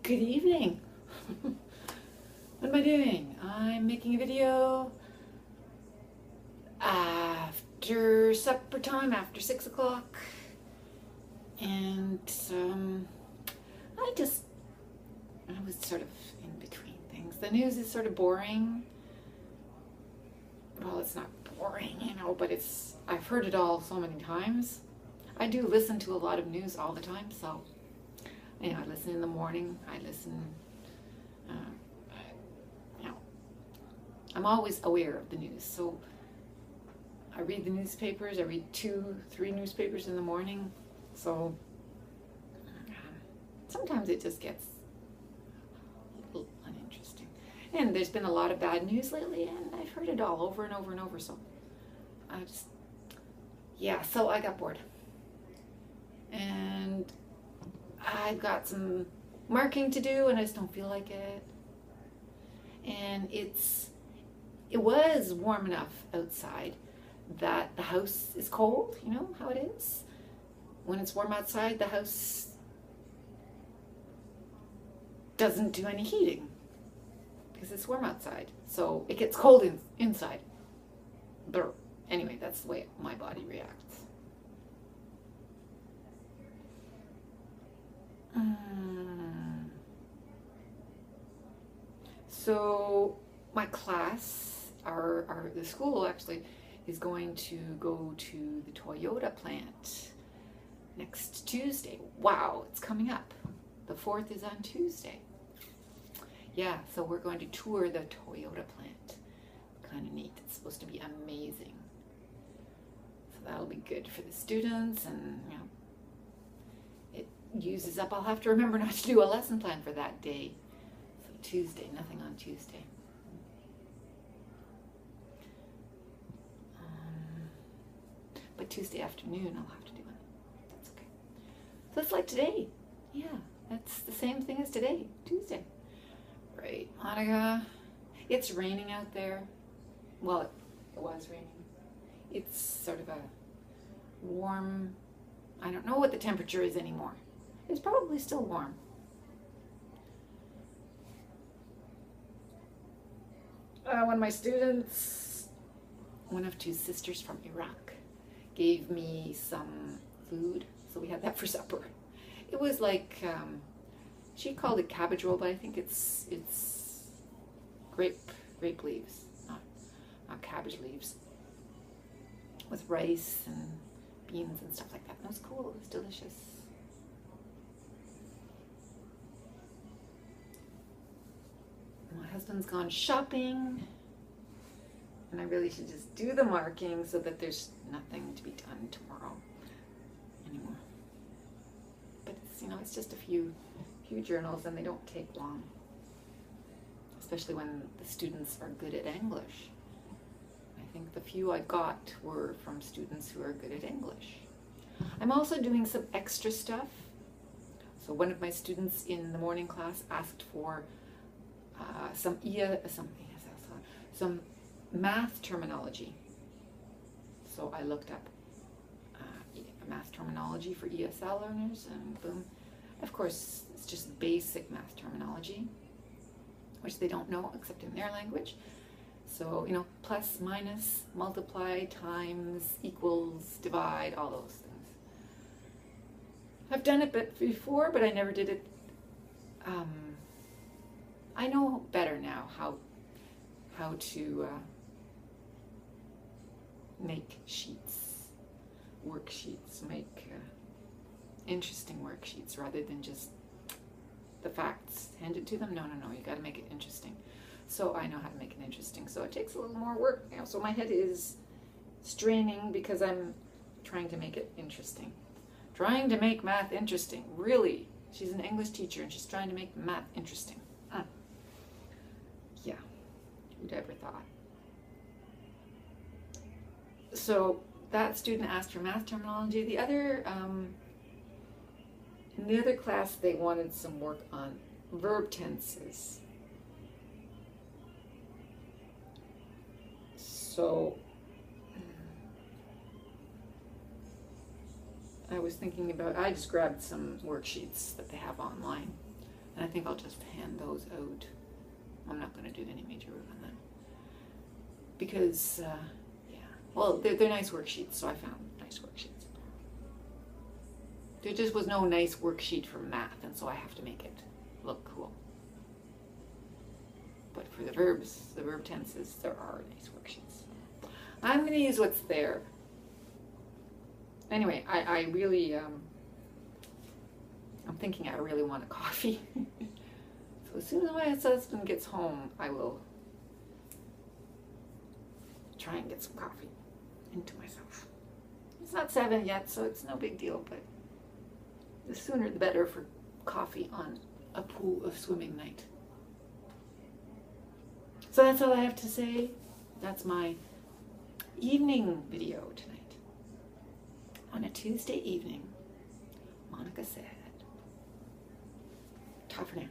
Good evening. What am I doing? I'm making a video after supper time, after 6 o'clock. And I was sort of in between things. The news is sort of boring. Well, it's not boring, but I've heard it all so many times. I do listen to a lot of news all the time, so I listen in the morning. I listen, I'm always aware of the news. So I read the newspapers. I read 2-3 newspapers in the morning. So sometimes it just gets a little uninteresting. And there's been a lot of bad news lately, and I've heard it all over and over and over. So so I got bored. And I've got some marking to do, and I just don't feel like it. And it was warm enough outside that the house is cold. You know how it is? When it's warm outside, the house doesn't do any heating because it's warm outside. So it gets cold inside. But anyway, that's the way my body reacts. So my class, the school actually, is going to go to the Toyota plant next Tuesday. Wow, it's coming up. The 4th is on Tuesday. Yeah, so we're going to tour the Toyota plant. Kind of neat. It's supposed to be amazing. So that'll be good for the students, and it uses up. I'll have to remember not to do a lesson plan for that day. So Tuesday, nothing on Tuesday. But Tuesday afternoon I'll have to do it. That's okay. So it's like today. Yeah, that's the same thing as today, Tuesday. Right, Monica? It's raining out there. Well, it was raining. It's sort of a warm, I don't know what the temperature is anymore. It's probably still warm. One of my students, one of 2 sisters from Iraq, gave me some food, so we had that for supper. It was like, she called it cabbage roll, but I think it's grape leaves, not cabbage leaves, with rice and beans and stuff like that. It was cool. It was delicious. My husband's gone shopping, and I really should just do the marking so that there's nothing to be done tomorrow anymore. But it's just a few journals, and they don't take long, especially when the students are good at English. I think the few I got were from students who are good at English. I'm also doing some extra stuff. So one of my students in the morning class asked for some math terminology. So I looked up math terminology for ESL learners, and boom. Of course, it's just basic math terminology, which they don't know except in their language. So, plus, minus, multiply, times, equals, divide, all those things. I've done it before, but I never did it. I know better now how to make worksheets, make interesting worksheets rather than just the facts handed to them. No, you got to make it interesting. So I know how to make it interesting. So it takes a little more work, so my head is straining because I'm trying to make it interesting. Trying to make math interesting. Really, she's an English teacher and she's trying to make math interesting. Yeah, who'd ever thought? So that student asked for math terminology. In the other class, they wanted some work on verb tenses. So I was thinking about, I just grabbed some worksheets that they have online And I think I'll just hand those out. I'm not going to do any major work on that. Because, yeah, well, they're nice worksheets, so I found nice worksheets. There just was no nice worksheet for math, and so I have to make it look cool. But for the verbs, the verb tenses, there are nice worksheets. I'm going to use what's there. Anyway, I really, I'm thinking I really want a coffee. So as soon as my husband gets home, I will try and get some coffee into myself. It's not 7 yet, so it's no big deal, but the sooner the better for coffee on a pool of swimming night. So that's all I have to say. That's my evening video tonight. On a Tuesday evening, Monica said, ta for now.